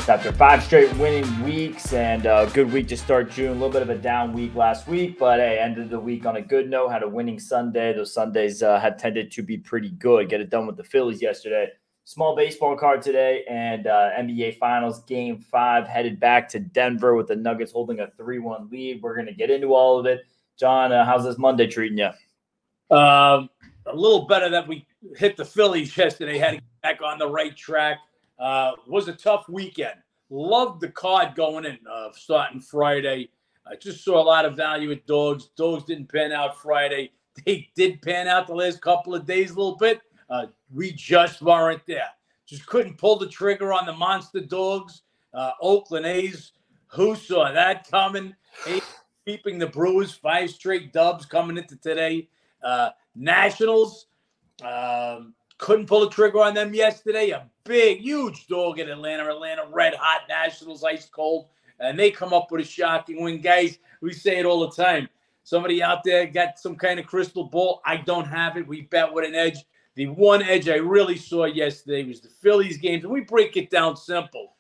After 5 straight winning weeks and a good week to start June. A little bit of a down week last week, but hey, ended the week on a good note. Had a winning Sunday. Those Sundays have tended to be pretty good. Get it done with the Phillies yesterday. Small baseball card today, and NBA Finals Game 5 headed back to Denver with the Nuggets holding a 3-1 lead. We're going to get into all of it. John, how's this Monday treating you? A little better that we hit the Phillies yesterday. Had to get back on the right track. Was a tough weekend. Loved the card going in, starting Friday. I just saw a lot of value at dogs. Dogs didn't pan out Friday. They did pan out the last couple of days a little bit. We just weren't there. Just couldn't pull the trigger on the monster dogs. Oakland A's, who saw that coming? A's keeping the Brewers, 5 straight dubs coming into today. Nationals, couldn't pull the trigger on them yesterday. A big, huge dog in Atlanta. Atlanta red hot, Nationals ice cold. And they come up with a shocking win. Guys, we say it all the time. Somebody out there got some kind of crystal ball. I don't have it. We bet with an edge. The one edge I really saw yesterday was the Phillies games. And we break it down simple.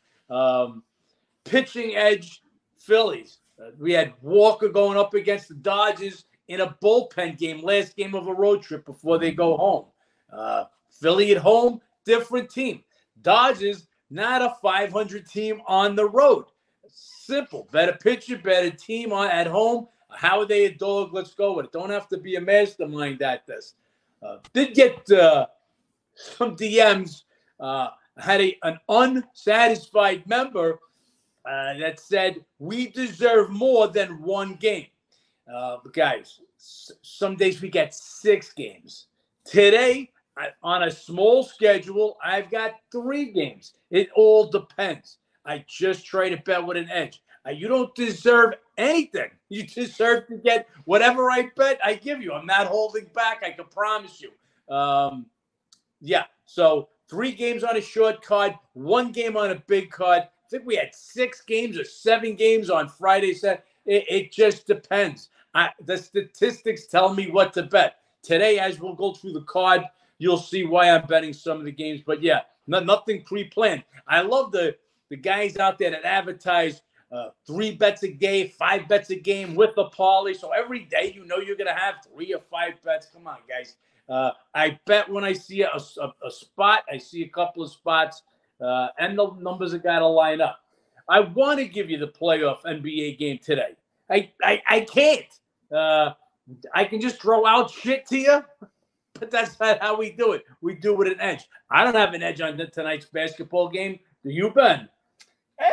Pitching edge, Phillies. We had Walker going up against the Dodgers in a bullpen game, last game of a road trip before they go home. Philly at home, different team. Dodgers, not a 500 team on the road. Simple. Better pitcher, better team at home. How are they a dog? Let's go with it. Don't have to be a mastermind at this. Did get some DMs. Had an unsatisfied member that said, we deserve more than one game. Guys, some days we get 6 games. Today, on a small schedule, I've got 3 games. It all depends. I just try to bet with an edge. You don't deserve anything. You deserve to get whatever I bet I give you. I'm not holding back. I can promise you. So 3 games on a short card, 1 game on a big card. I think we had 6 games or 7 games on Friday. It just depends. The statistics tell me what to bet. Today, as we'll go through the card, you'll see why I'm betting some of the games. But, yeah, nothing pre-planned. I love the guys out there that advertise 3 bets a game, 5 bets a game with the parlay. So every day you know you're going to have 3 or 5 bets. Come on, guys. I bet when I see a spot, I see a couple of spots, and the numbers have got to line up. I want to give you the playoff NBA game today. I can't. I can just throw out shit to you, but that's not how we do it. We do it with an edge. I don't have an edge on tonight's basketball game. Do you, Ben?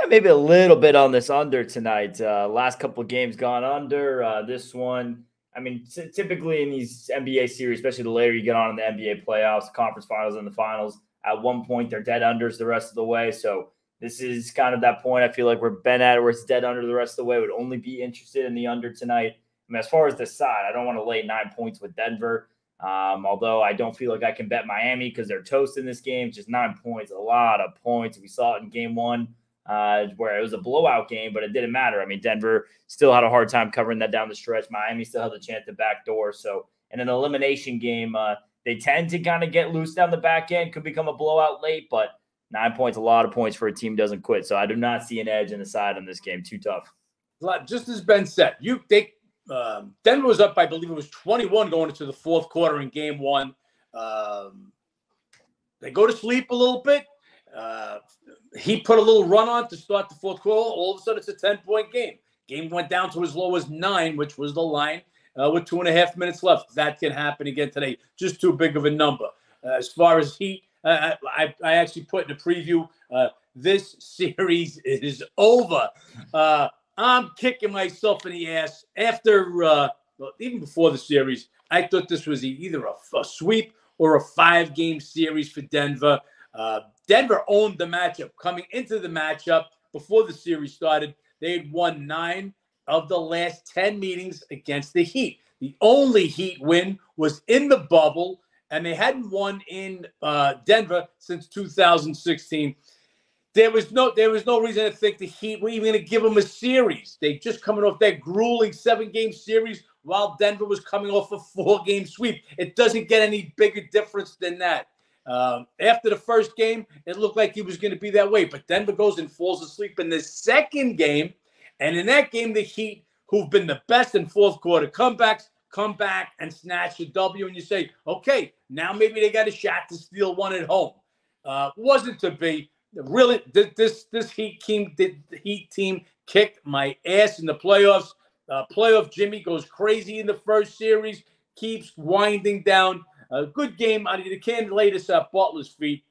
Maybe a little bit on this under tonight. Last couple of games gone under. This one, I mean, typically in these NBA series, especially the later you get on in the NBA playoffs, conference finals, and the finals, at one point they're dead unders the rest of the way. So this is kind of that point. I feel like we're been at it where it's dead under the rest of the way. Would only be interested in the under tonight. I mean, as far as the side, I don't want to lay 9 points with Denver. Although I don't feel like I can bet Miami because they're toast in this game. Just 9 points, a lot of points. We saw it in game 1. Where it was a blowout game, but it didn't matter. I mean, Denver still had a hard time covering that down the stretch. Miami still had a chance to backdoor. So in an elimination game, they tend to kind of get loose down the back end. Could become a blowout late, but 9 points, a lot of points for a team doesn't quit. So I do not see an edge in the side on this game. Too tough. Just as Ben said, Denver was up, I believe it was 21 going into the 4th quarter in game 1. They go to sleep a little bit. He put a little run on to start the 4th quarter. All of a sudden, it's a 10-point game. Game went down to as low as 9, which was the line, with 2.5 minutes left. That can happen again today. Just too big of a number. As far as Heat, I actually put in a preview, this series is over. I'm kicking myself in the ass. After, even before the series, I thought this was either a sweep or a 5-game series for Denver. Denver owned the matchup. Coming into the matchup before the series started, they had won 9 of the last 10 meetings against the Heat. The only Heat win was in the bubble, and they hadn't won in Denver since 2016. There was no reason to think the Heat were even going to give them a series. They just coming off that grueling 7-game series while Denver was coming off a 4-game sweep. It doesn't get any bigger difference than that. After the first game, it looked like he was going to be that way. But Denver goes and falls asleep in the second game. And in that game, the Heat, who've been the best in fourth quarter comebacks, come back and snatch a W. And you say, okay, now maybe they got a shot to steal one at home. Wasn't to be. Really, this Heat team kicked my ass in the playoffs. Playoff Jimmy goes crazy in the first series, keeps winding down. A good game. They can't lay this at Butler's feet.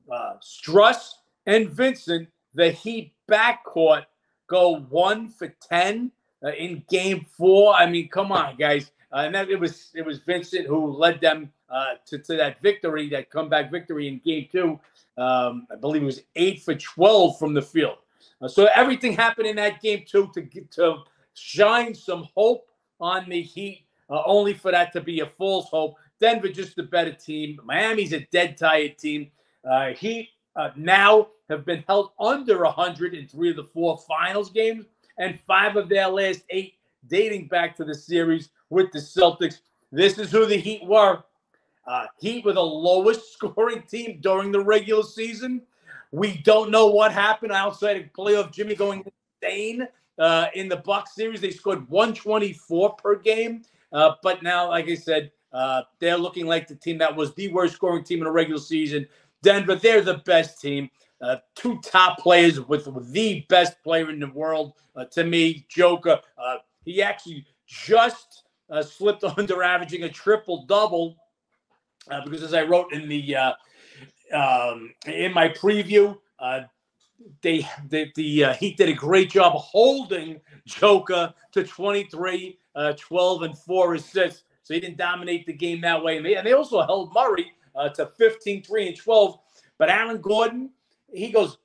Struss and Vincent, the Heat backcourt, go 1 for 10 in Game 4. I mean, come on, guys. And it was Vincent who led them to that victory, that comeback victory in Game 2. I believe it was 8 for 12 from the field. So everything happened in that Game 2 to shine some hope on the Heat, only for that to be a false hope. Denver just a better team. Miami's a dead tired team. Heat now have been held under 100 in 3 of the 4 finals games and 5 of their last 8 dating back to the series with the Celtics. This is who the Heat were. Heat were the lowest scoring team during the regular season. We don't know what happened outside of playoff Jimmy going insane in the Bucks series. They scored 124 per game. But now, like I said, they're looking like the team that was the worst scoring team in the regular season. Denver, they're the best team. 2 top players with the best player in the world. To me, Joker. He actually just slipped under averaging a triple-double because, as I wrote in the in my preview, the Heat did a great job holding Joker to 23, 12, and 4 assists. So he didn't dominate the game that way. And they also held Murray to 15, 3, and 12. But Aaron Gordon, he goes,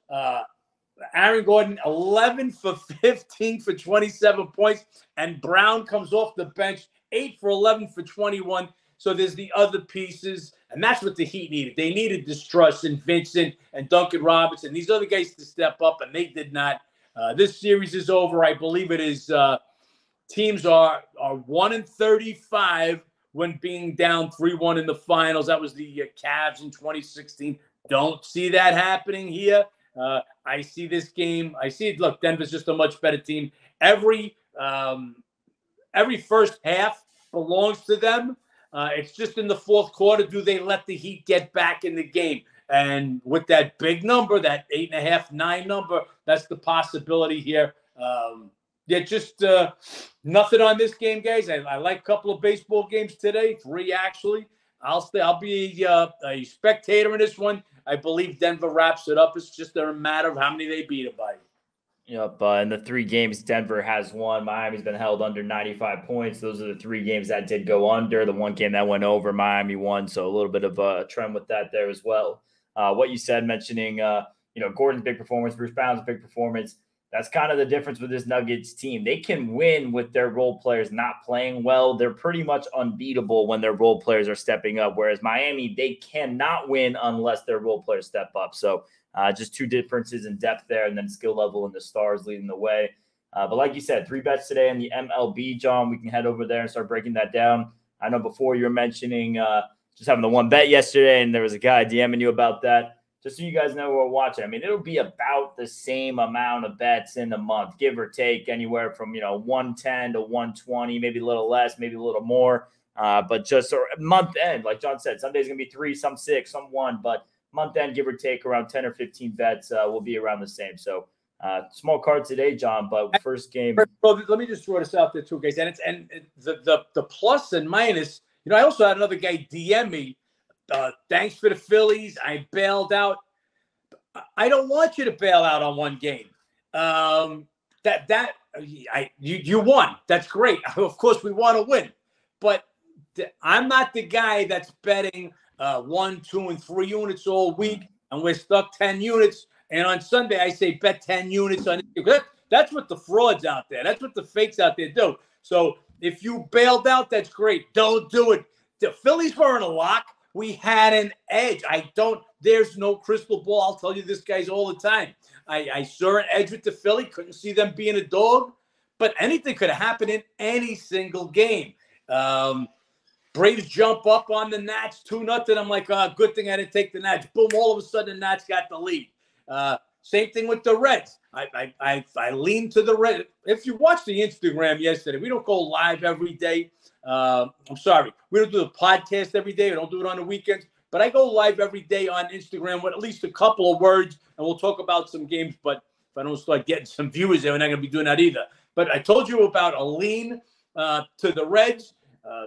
Aaron Gordon, 11 for 15 for 27 points. And Brown comes off the bench, 8 for 11 for 21. So there's the other pieces. And that's what the Heat needed. They needed Struss and Vincent and Duncan Robinson, these other guys to step up, and they did not. This series is over. I believe it is. Teams are 1-35 when being down 3-1 in the finals. That was the Cavs in 2016. Don't see that happening here. I see this game. I see it. Look, Denver's just a much better team. Every first half belongs to them. It's just in the fourth quarter, do they let the Heat get back in the game? And with that big number, that 8.5, 9 number, that's the possibility here. Just nothing on this game, guys. I like a couple of baseball games today, 3 actually. I'll be a spectator in this one. I believe Denver wraps it up. It's just a matter of how many they beat it by. Yep. In the 3 games Denver has won, Miami's been held under 95 points. Those are the 3 games that did go under. The 1 game that went over, Miami won. So a little bit of a trend with that there as well. What you said, mentioning, Gordon's big performance, Bruce Brown's big performance. That's kind of the difference with this Nuggets team. They can win with their role players not playing well. They're pretty much unbeatable when their role players are stepping up, whereas Miami, they cannot win unless their role players step up. So just 2 differences in depth there, and then skill level and the stars leading the way. But like you said, 3 bets today in the MLB, John. We can head over there and start breaking that down. I know before you were mentioning just having the 1 bet yesterday, and there was a guy DMing you about that. Just so you guys know who are watching, I mean, it'll be about the same amount of bets in the month, give or take anywhere from, 110 to 120, maybe a little less, maybe a little more. But just month end, like John said, some days going to be 3, some 6, some 1. But month end, give or take, around 10 or 15 bets will be around the same. So small card today, John, but first game. Well, let me just throw this out there too, guys. And the plus and minus, I also had another guy DM me. Thanks for the Phillies. I bailed out. I don't want you to bail out on 1 game. You won. That's great. Of course, we want to win, but I'm not the guy that's betting 1, 2, and 3 units all week, and we're stuck 10 units. And on Sunday, I say bet 10 units on it. That's what the frauds out there. That's what the fakes out there do. So if you bailed out, that's great. Don't do it. The Phillies weren't a lock. We had an edge. There's no crystal ball. I'll tell you this, guys, all the time. I saw an edge with the Philly. Couldn't see them being a dog. But anything could have happened in any single game. But Braves jump up on the Nats 2-0. I'm like, good thing I didn't take the Nats. Boom! All of a sudden, the Nats got the lead. Same thing with the Reds. I lean to the Reds. If you watched the Instagram yesterday, we don't go live every day. I'm sorry, we don't do the podcast every day. We don't do it on the weekends. But I go live every day on Instagram with at least a couple of words, and we'll talk about some games. But if I don't start getting some viewers there, we're not going to be doing that either. But I told you about a lean to the Reds.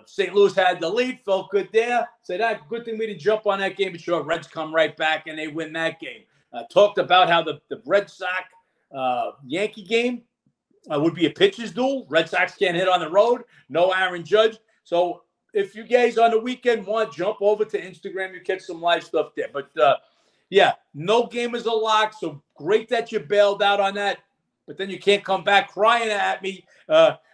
St. Louis had the lead, felt good there. Said, good thing we didn't jump on that game. But sure, Reds come right back, and they win that game. Talked about how the Red Sox Yankee game would be a pitcher's duel. Red Sox can't hit on the road. No Aaron Judge. So if you guys on the weekend want, jump over to Instagram. You catch some live stuff there. But, yeah, no game is a lock. So great that you bailed out on that. But then you can't come back crying at me.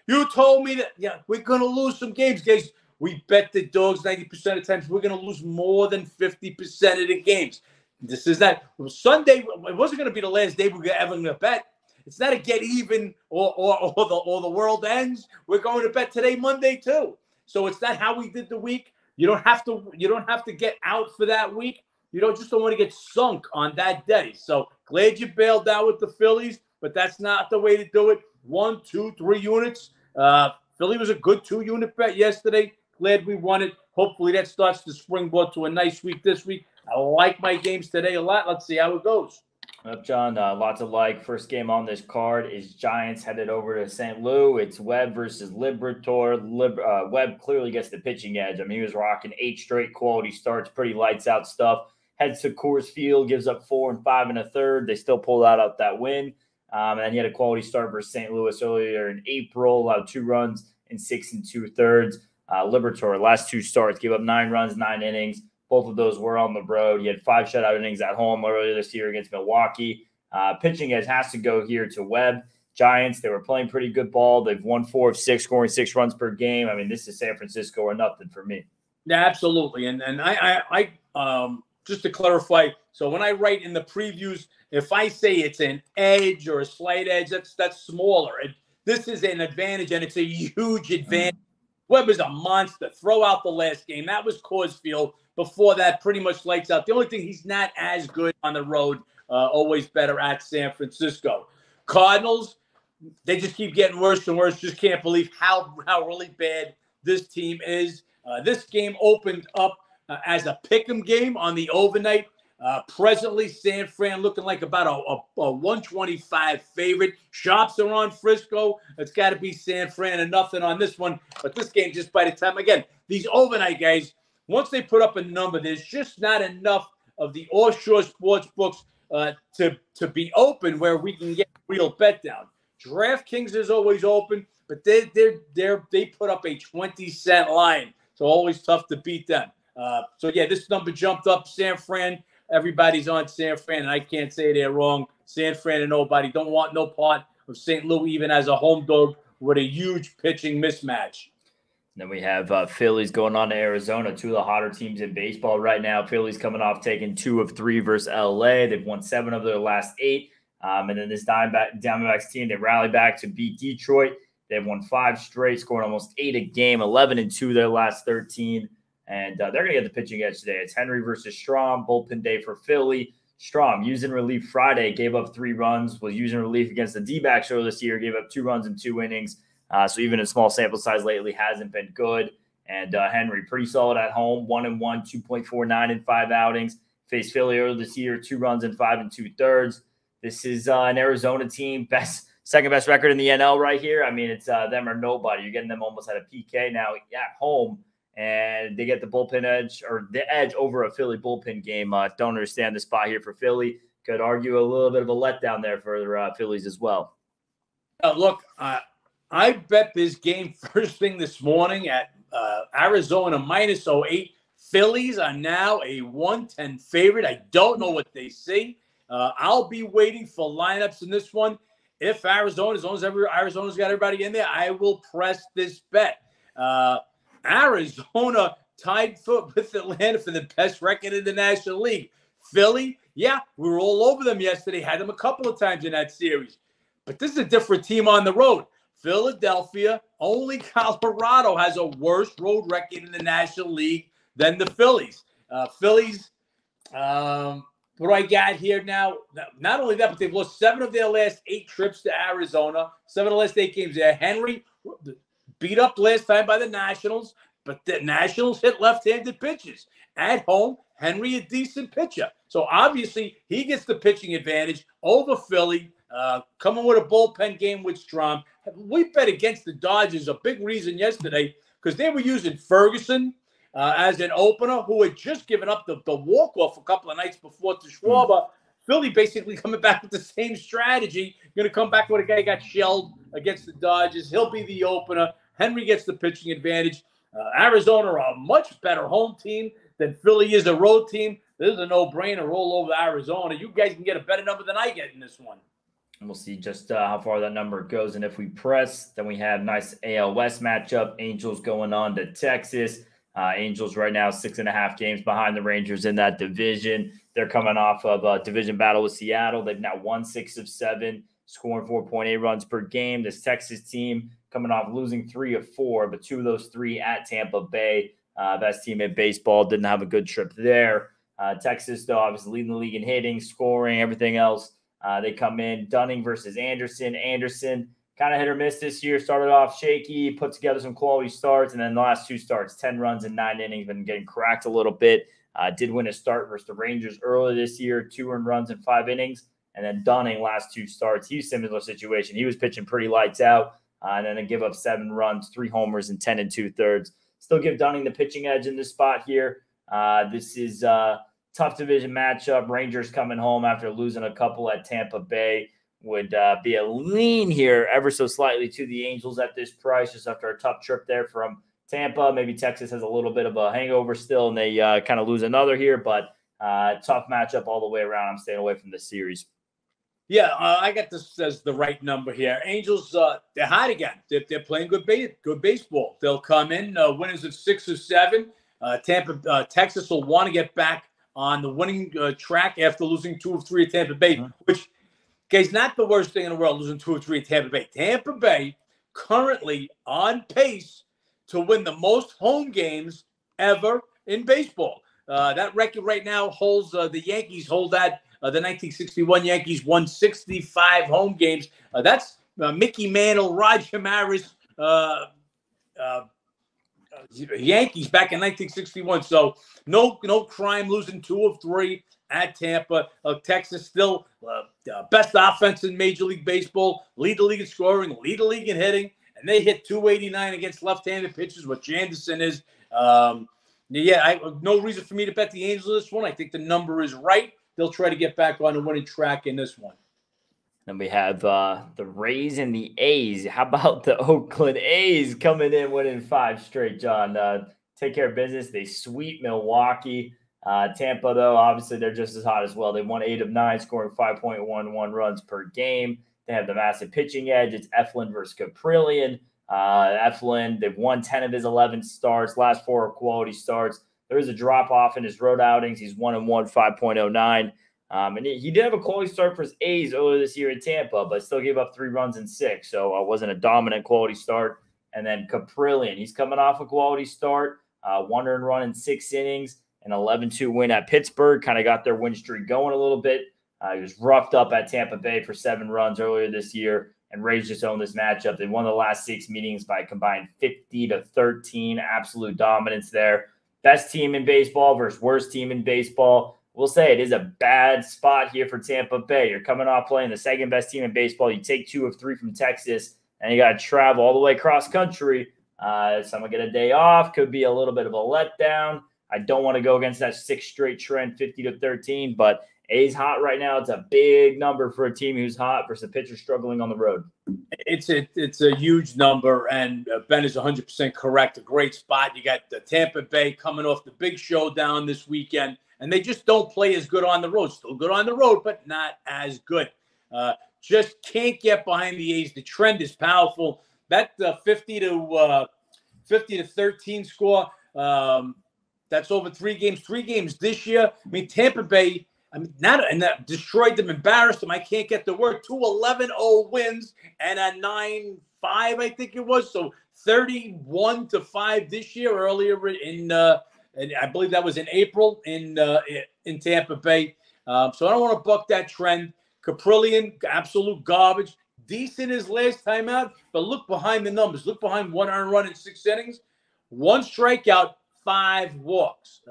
You told me that, we're going to lose some games, guys. We bet the dogs 90% of the times. We're going to lose more than 50% of the games. This is that Sunday. It wasn't going to be the last day we were ever going to bet. It's not a get even or the world ends. We're going to bet today, Monday too. So it's not how we did the week. You don't have to get out for that week. You don't want to get sunk on that day. So glad you bailed out with the Phillies, but that's not the way to do it. 1, 2, 3 units. Philly was a good 2-unit bet yesterday. Glad we won it. Hopefully that starts to springboard to a nice week this week. I like my games today a lot. Let's see how it goes. Up, John. Lots of like. First game on this card is Giants headed over to St. Louis. It's Webb versus Liberatore. Webb clearly gets the pitching edge. I mean, he was rocking 8 straight quality starts, pretty lights out stuff. Heads to Coors Field, gives up 4 and 5 1/3. They still pulled out that win. And he had a quality start versus St. Louis earlier in April, allowed 2 runs in 6 2/3. Liberatore, last 2 starts, gave up 9 runs, 9 innings. Both of those were on the road. He had 5 shutout innings at home earlier this year against Milwaukee. Pitching edge has to go here to Webb. Giants, they were playing pretty good ball. They've won 4 of 6, scoring 6 runs per game. I mean, this is San Francisco or nothing for me. Yeah, absolutely. And I just to clarify, so when I write in the previews, if I say it's an edge or a slight edge, that's smaller. This is an advantage, and it's a huge advantage. Webb is a monster. Throw out the last game. That was Coors Field. Before that, pretty much lights out. The only thing, he's not as good on the road. Always better at San Francisco. Cardinals, they just keep getting worse and worse. Just can't believe how really bad this team is. This game opened up as a pick'em game on the overnight. Presently, San Fran looking like about a 125 favorite. Shops are on Frisco. It's got to be San Fran and nothing on this one. But this game, just by the time, again, these overnight guys, once they put up a number, there's just not enough of the offshore sports books to be open where we can get real bet down. DraftKings is always open, but they put up a 20-cent line, so always tough to beat them. So yeah, this number jumped up. San Fran, everybody's on San Fran, and I can't say they're wrong. San Fran and nobody don't want no part of St. Louis, even as a home dog, with a huge pitching mismatch. Then we have Phillies going on to Arizona, 2 of the hotter teams in baseball right now. Phillies coming off taking 2 of 3 versus LA. They've won 7 of their last 8. And then this Diamondbacks team, they rallied back to beat Detroit. They've won 5 straight, scoring almost 8 a game, 11-2 their last 13. And they're going to get the pitching edge today. It's Henry versus Strahm, bullpen day for Philly. Strahm, using relief Friday, gave up 3 runs, was using relief against the D-backs earlier this year, gave up 2 runs in 2 innings. So even a small sample size lately hasn't been good. And Henry, pretty solid at home, 1-1, 2.49 in 5 outings. Faced Philly earlier this year, 2 runs in 5 2/3. This is an Arizona team, second best record in the NL right here. I mean, it's them or nobody. You're getting them almost at a PK now at home, and they get the bullpen edge or the edge over a Philly bullpen game. Don't understand the spot here for Philly. Could argue a little bit of a letdown there for Phillies as well. Look, I bet this game first thing this morning at Arizona minus 08. Phillies are now a 110 favorite. I don't know what they see. I'll be waiting for lineups in this one. If Arizona, as long as Arizona's got everybody in there, I will press this bet. Arizona tied with Atlanta for the best record in the National League. Philly, yeah, we were all over them yesterday. Had them a couple of times in that series. But this is a different team on the road. Philadelphia, only Colorado has a worse road record in the National League than the Phillies. Phillies, what do I got here now? Not only that, but they've lost 7 of their last 8 trips to Arizona. 7 of the last 8 games there. Henry beat up last time by the Nationals, but the Nationals hit left-handed pitches. At home, Henry a decent pitcher. So obviously he gets the pitching advantage over Philly. Coming with a bullpen game with Strom. We bet against the Dodgers, a big reason yesterday, because they were using Ferguson as an opener, who had just given up the walk-off a couple of nights before to Schwarber. Philly basically coming back with the same strategy. Going to come back with a guy who got shelled against the Dodgers. He'll be the opener. Henry gets the pitching advantage. Arizona are a much better home team than Philly is a road team. This is a no-brainer. Roll over Arizona. You guys can get a better number than I get in this one. And we'll see just how far that number goes. And if we press, then we have nice AL West matchup. Angels going on to Texas. Angels right now 6.5 games behind the Rangers in that division. They're coming off of a division battle with Seattle. They've now won 6 of 7, scoring 4.8 runs per game. This Texas team coming off losing 3 of 4, but 2 of those 3 at Tampa Bay. Best team in baseball. Didn't have a good trip there. Texas, though, obviously leading the league in hitting, scoring, everything else. They come in Dunning versus Anderson. Anderson kind of hit or miss this year. Started off shaky, put together some quality starts, and then the last 2 starts, 10 runs in 9 innings, been getting cracked a little bit. Did win a start versus the Rangers earlier this year, 2 earned runs in 5 innings. And then Dunning, last 2 starts, he was similar situation. He was pitching pretty lights out, and then they give up 7 runs, 3 homers, and 10 2/3. Still give Dunning the pitching edge in this spot here. This is tough division matchup. Rangers coming home after losing a couple at Tampa Bay. Would be a lean here ever so slightly to the Angels at this price, just after a tough trip there from Tampa. Maybe Texas has a little bit of a hangover still, and they kind of lose another here, but tough matchup all the way around. I'm staying away from this series. Yeah, I got this as the right number here. Angels, they're hot again. They're playing good baseball. They'll come in winners of 6 or 7. Texas will want to get back on the winning track after losing 2 of 3 at Tampa Bay, which is not the worst thing in the world, losing 2 or 3 at Tampa Bay. Tampa Bay currently on pace to win the most home games ever in baseball. That record right now holds the Yankees hold that. The 1961 Yankees won 65 home games. That's Mickey Mantle, Roger Maris, Yankees back in 1961. So no crime losing 2 of 3 at Tampa. Texas still best offense in Major League Baseball, lead the league in scoring, lead the league in hitting, and they hit 289 against left-handed pitchers, which Anderson is. No reason for me to bet the Angels this one. I think the number is right. They'll try to get back on a winning track in this one. Then we have the Rays and the A's. How about the Oakland A's coming in winning 5 straight, John? Take care of business. They sweep Milwaukee. Tampa, though, obviously they're just as hot as well. They won 8 of 9, scoring 5.11 runs per game. They have the massive pitching edge. It's Eflin versus Caprillion. Eflin, they've won 10 of his 11 starts. Last 4 are quality starts. There is a drop-off in his road outings. He's 1-1, 5.09. And he did have a quality start for his A's earlier this year in Tampa, but still gave up 3 runs in 6. So it wasn't a dominant quality start. And then Caprillion, he's coming off a quality start, 1 earned run in 6 innings, an 11-2 win at Pittsburgh. Kind of got their win streak going a little bit. He was roughed up at Tampa Bay for 7 runs earlier this year, and Rays just owned this matchup. They won the last 6 meetings by a combined 50-13. Absolute dominance there. Best team in baseball versus worst team in baseball. We'll say it is a bad spot here for Tampa Bay. You're coming off playing the second best team in baseball. You take 2 of 3 from Texas, and you got to travel all the way across country. Someone get a day off. Could be a little bit of a letdown. I don't want to go against that 6 straight trend, 50-13, but A's hot right now. It's a big number for a team who's hot versus a pitcher struggling on the road. It's a huge number, and Ben is 100% correct. A great spot. You got the Tampa Bay coming off the big showdown this weekend, and they just don't play as good on the road. Still good on the road, but not as good. Just can't get behind the A's. The trend is powerful. That 50-13 score, that's over 3 games. 3 games this year. I mean, Tampa Bay, that destroyed them, embarrassed them. I can't get the word. 2 11-0 wins and a 9-5 I think it was. So 31-5 this year. Earlier in, and I believe that was in April in Tampa Bay. So I don't want to buck that trend. Caprillion, absolute garbage. Decent his last time out, but look behind the numbers. Look behind 1 earned run in 6 innings, 1 strikeout, 5 walks.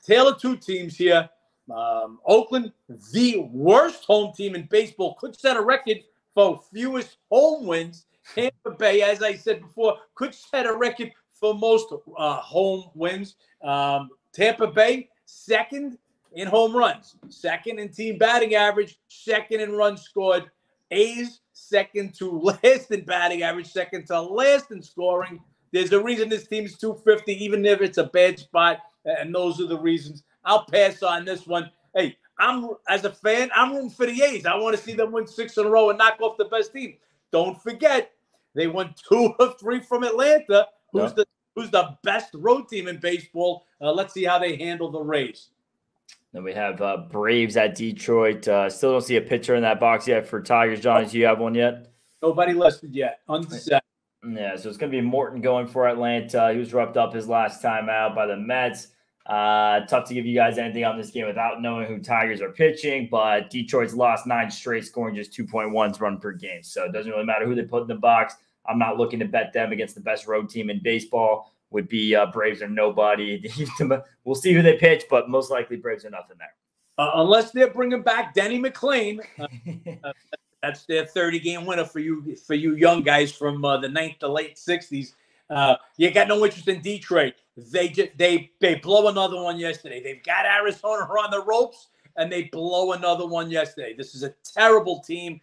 Tail of 2 teams here. Oakland, the worst home team in baseball, could set a record for fewest home wins. Tampa Bay, as I said before, could set a record for most home wins. Tampa Bay, second in home runs, second in team batting average, second in runs scored. A's, second to last in batting average, second to last in scoring. There's a reason this team's 250, even if it's a bad spot, and those are the reasons. I'll pass on this one. Hey, as a fan, I'm rooting for the A's. I want to see them win 6 in a row and knock off the best team. Don't forget, they won 2 of 3 from Atlanta, who's the best road team in baseball. Let's see how they handle the Rays. Then we have Braves at Detroit. Still don't see a pitcher in that box yet for Tigers. John, do you have one yet? Nobody listed yet. Undecided. Yeah, so it's going to be Morton going for Atlanta. He was roughed up his last time out by the Mets. Tough to give you guys anything on this game without knowing who Tigers are pitching, but Detroit's lost 9 straight, scoring just 2.1 run per game. So it doesn't really matter who they put in the box. I'm not looking to bet them against the best road team in baseball. Would be Braves or nobody. We'll see who they pitch, but most likely Braves are nothing there. Unless they're bringing back Denny McLain. That's their 30-game winner for you young guys from the ninth to late 60s. You got no interest in Detroit. They blow another one yesterday. They've got Arizona on the ropes, and they blow another one yesterday. This is a terrible team.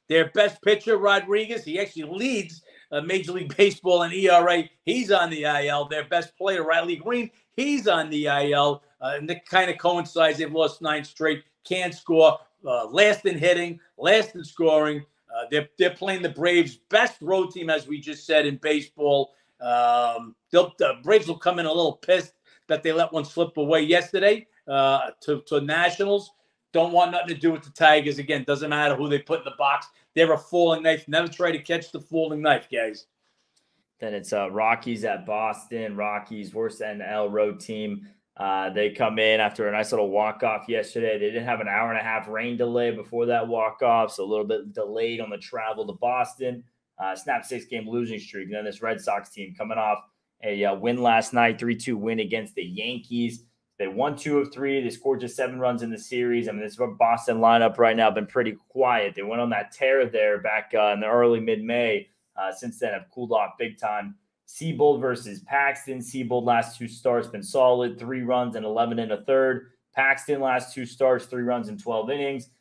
Their best pitcher, Rodriguez, he actually leads Major League Baseball in ERA. He's on the IL. Their best player, Riley Green, he's on the IL. And that kind of coincides. They've lost 9 straight. Can't score. Last in hitting, last in scoring. They're playing the Braves' best road team, as we just said, in baseball. The Braves will come in a little pissed that they let one slip away yesterday to Nationals. Don't want nothing to do with the Tigers. Again, doesn't matter who they put in the box. They're a falling knife. Never try to catch the falling knife, guys. Then it's Rockies at Boston. Rockies, worst NL road team. They come in after a nice little walk-off yesterday. They didn't have an hour-and-a-half rain delay before that walk-off, so a little bit delayed on the travel to Boston. Snapped 6-game losing streak. And then this Red Sox team coming off a win last night, 3-2 win against the Yankees. They won 2 of 3. They scored just 7 runs in the series. I mean, this Boston lineup right now been pretty quiet. They went on that tear there back in the early mid-May. Since then, have cooled off big time. Seabold versus Paxton. Seabold last 2 starts been solid, 3 runs and 11 1/3. Paxton last 2 starts, 3 runs in 12 innings.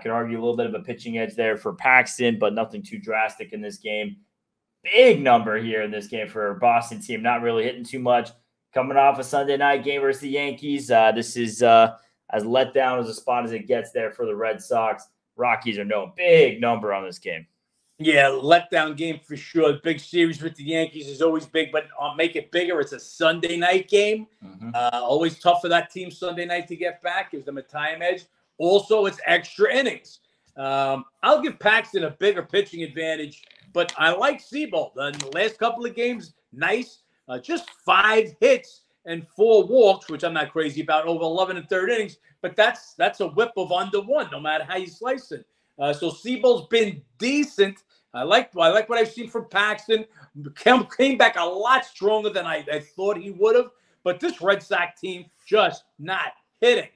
Could argue a little bit of a pitching edge there for Paxton, but nothing too drastic in this game. Big number here in this game for a Boston team, not really hitting too much. Coming off a Sunday night game versus the Yankees, this is as let down as a spot as it gets there for the Red Sox. Rockies are no big number on this game. Yeah, letdown game for sure. Big series with the Yankees is always big, but I'll make it bigger. It's a Sunday night game. Always tough for that team Sunday night to get back. Gives them a time edge. Also, it's extra innings. I'll give Paxton a bigger pitching advantage, but I like Seabold. In the last couple of games, nice. Just 5 hits and 4 walks, which I'm not crazy about, over 11 1/3 innings. But that's a whip of under 1, no matter how you slice it. So Seabold's been decent. I like what I've seen from Paxton. Came back a lot stronger than I thought he would have. But this Red Sox team just not hitting.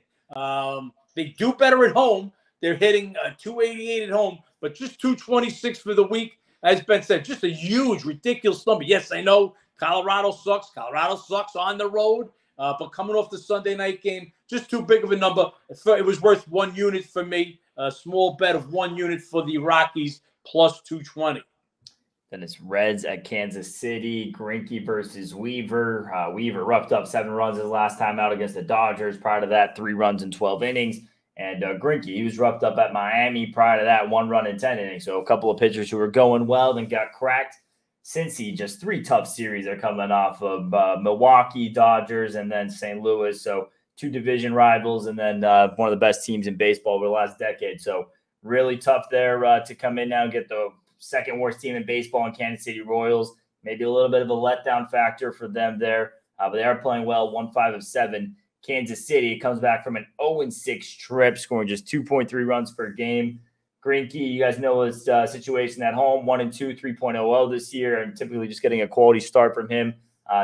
They do better at home. They're hitting 288 at home, but just 226 for the week. As Ben said, just a huge, ridiculous number. Yes, I know Colorado sucks. Colorado sucks on the road. But coming off the Sunday night game, just too big of a number. It was worth 1 unit for me. A small bet of 1 unit for the Rockies, plus 220. Then it's Reds at Kansas City. Greinke versus Weaver. Weaver roughed up 7 runs his last time out against the Dodgers. Prior to that, 3 runs in 12 innings. And Greinke, he was roughed up at Miami. Prior to that, 1 run in 10 innings. So a couple of pitchers who were going well, then got cracked. Cincy, just 3 tough series are coming off of Milwaukee, Dodgers, and then St. Louis. So 2 division rivals, and then one of the best teams in baseball over the last decade. So really tough there to come in now and get the second worst team in baseball in Kansas City Royals. Maybe a little bit of a letdown factor for them there, but they are playing well, 1-5 of 7. Kansas City comes back from an 0-6 trip, scoring just 2.3 runs per game. Greinke, you guys know his situation at home, 1-2, 3.00 this year, and typically just getting a quality start from him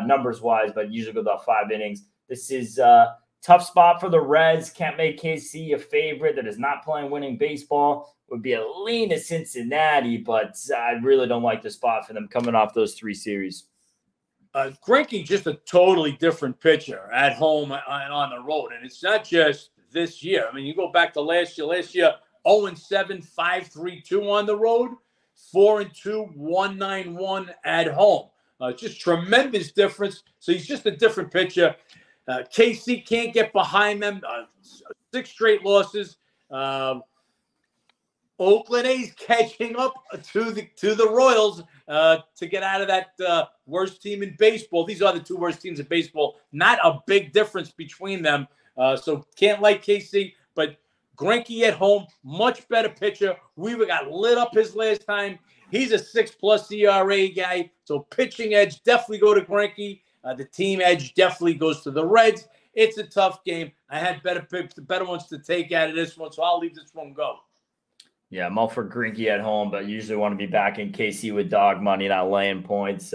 numbers-wise, but usually goes about 5 innings. This is a tough spot for the Reds. Can't make KC a favorite that is not playing winning baseball. Would be a lean to Cincinnati, but I really don't like the spot for them coming off those 3 series. Greinke, just a totally different pitcher at home and on the road. And it's not just this year. I mean, you go back to last year. Last year, 0-7, 5.32 on the road, 4-2, 1.91 at home. Just tremendous difference. So he's just a different pitcher. KC can't get behind them. 6 straight losses. Oakland A's catching up to the Royals to get out of that worst team in baseball. These are the 2 worst teams in baseball. Not a big difference between them. So can't like KC, but Greinke at home, much better pitcher. Weaver got lit up his last time. He's a 6+ ERA guy. So pitching edge definitely go to Greinke. The team edge definitely goes to the Reds. It's a tough game. I had better picks, the better ones to take out of this one, so I'll leave this one go. Yeah, I'm all for Greinke at home, but usually want to be back in KC with dog money, not laying points.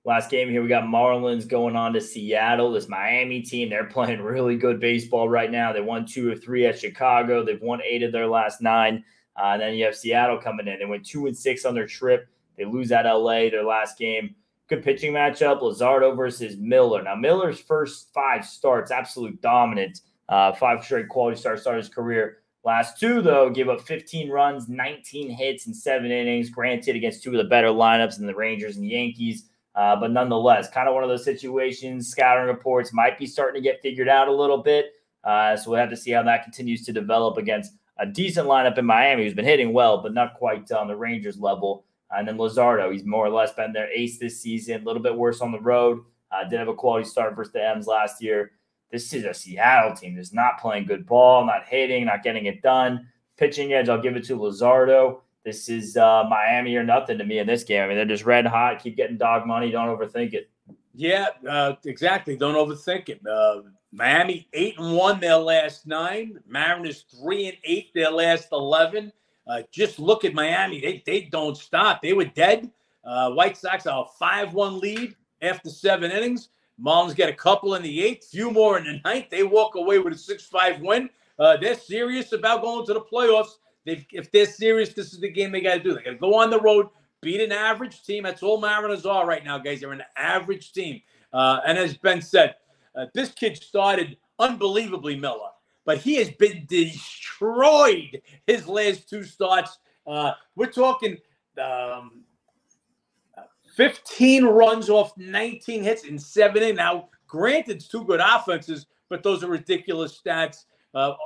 Last game here, we got Marlins going on to Seattle. This Miami team, they're playing really good baseball right now. They won 2 of 3 at Chicago. They've won 8 of their last 9. And then you have Seattle coming in. They went 2-6 on their trip. They lose at LA their last game. Good pitching matchup, Luzardo versus Miller. Now, Miller's first 5 starts, absolute dominant. 5 straight quality starts his career. Last 2, though, gave up 15 runs, 19 hits in 7 innings, granted against 2 of the better lineups in the Rangers and Yankees. But nonetheless, kind of one of those situations, scouting reports might be starting to get figured out a little bit. So we'll have to see how that continues to develop against a decent lineup in Miami who's been hitting well, but not quite on the Rangers level. And then Luzardo, he's more or less been their ace this season, a little bit worse on the road. Did have a quality start versus the M's last year. This is a Seattle team that's not playing good ball, not hitting, not getting it done. Pitching edge, I'll give it to Luzardo. This is Miami or nothing to me in this game. I mean, they're just red hot, keep getting dog money. Don't overthink it. Yeah, exactly. Don't overthink it. Miami 8-1 their last 9. Mariners 3-8 their last 11. Just look at Miami. They don't stop. They were dead. White Sox are a 5-1 lead after 7 innings. Marlins get a couple in the 8th, few more in the 9th. They walk away with a 6-5 win. They're serious about going to the playoffs. If they're serious, this is the game they got to do. They got to go on the road, beat an average team. That's all Mariners are right now, guys. They're an average team. And as Ben said, this kid started unbelievably, Miller, but he has been destroyed his last 2 starts. We're talking 15 runs off 19 hits in 7 innings. Now, granted, it's 2 good offenses, but those are ridiculous stats.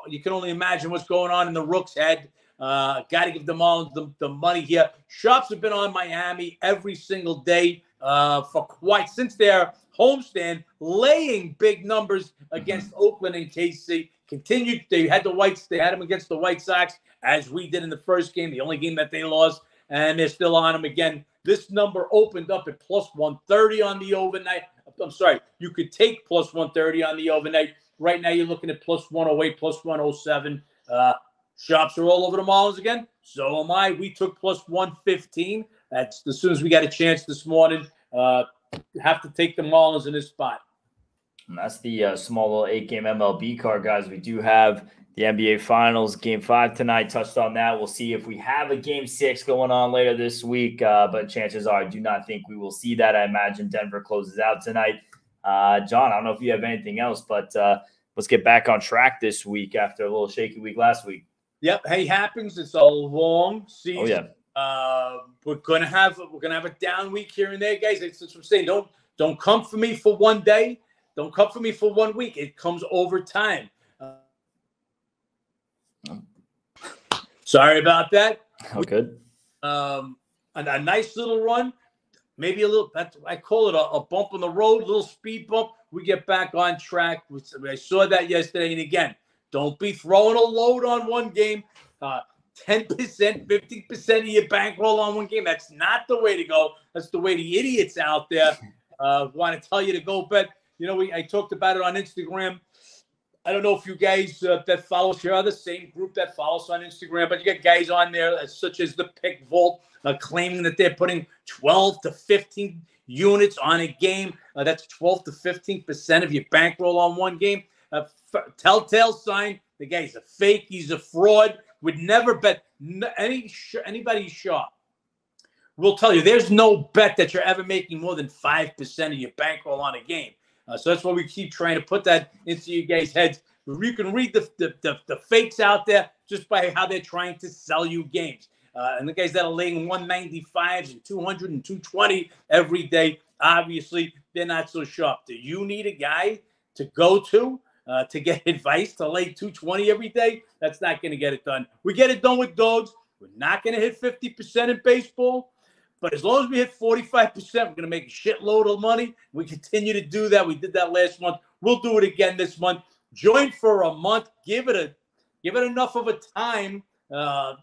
You can only imagine what's going on in the Rook's head. Got to give them all the money here. Shops have been on Miami every single day since their homestand, laying big numbers against Oakland and KC. Continued. They had them against the White Sox, as we did in the first game, the only game that they lost, and they're still on them again. This number opened up at +130 on the overnight. I'm sorry, you could take +130 on the overnight. Right now, you're looking at +108, +107. Shops are all over the Marlins again. So am I. We took +115. That's as soon as we got a chance this morning. Have to take the Marlins in this spot. And that's the small little 8-game MLB card, guys. We do have the NBA Finals, Game 5 tonight. Touched on that. We'll see if we have a Game 6 going on later this week. But chances are I do not think we will see that. I imagine Denver closes out tonight. John, I don't know if you have anything else, but let's get back on track this week after a little shaky week last week. Yep. Hey, happens. It's a long season. Oh, yeah. We're gonna have a down week here and there, guys. That's what I'm saying. Don't come for me for one day. Don't come for me for 1 week. It comes over time. Sorry about that. Oh, good. A nice little run, maybe a little. I call it a bump on the road, a little speed bump. We get back on track. I saw that yesterday, and again, don't be throwing a load on one game. 10%, 50% of your bankroll on one game. That's not the way to go. That's the way the idiots out there want to tell you to go bet. You know, I talked about it on Instagram. I don't know if you guys that follow us here are the same group that follows on Instagram, but you got guys on there such as the Pick Vault claiming that they're putting 12 to 15 units on a game. That's 12 to 15% of your bankroll on one game. Telltale sign. The guy's a fake. He's a fraud. Would never bet anybody shop. We'll tell you there's no bet that you're ever making more than 5% of your bankroll on a game. So that's why we keep trying to put that into you guys' heads. You can read the fakes out there just by how they're trying to sell you games. And the guys that are laying 195s and 200 and 220 every day, obviously, they're not so sharp. Do you need a guy to go to get advice to lay 220 every day? That's not going to get it done. We get it done with dogs. We're not going to hit 50% in baseball. But as long as we hit 45%, we're going to make a shitload of money. We continue to do that. We did that last month. We'll do it again this month. Join for a month. Give it enough of a time to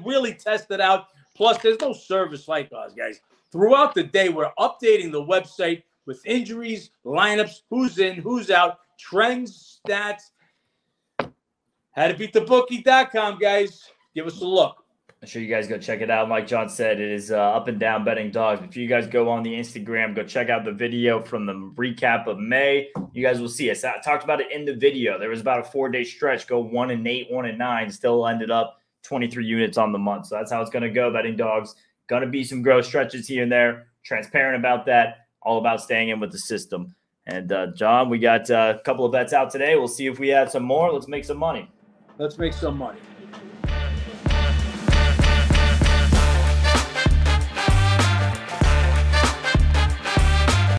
really test it out. Plus, there's no service like ours, guys. Throughout the day, we're updating the website with injuries, lineups, who's in, who's out, trends, stats. HowToBeatTheBookie.com, guys. Give us a look. I'm sure you guys go check it out. Like John said, it is up and down betting dogs. If you guys go on the Instagram, go check out the video from the recap of May. You guys will see us. I talked about it in the video. There was about a 4-day stretch, go 1-8, 1-9, still ended up 23 units on the month. So that's how it's going to go, betting dogs. Going to be some growth stretches here and there. Transparent about that. All about staying in with the system. And John, we got a couple of bets out today. We'll see if we have some more. Let's make some money. Let's make some money.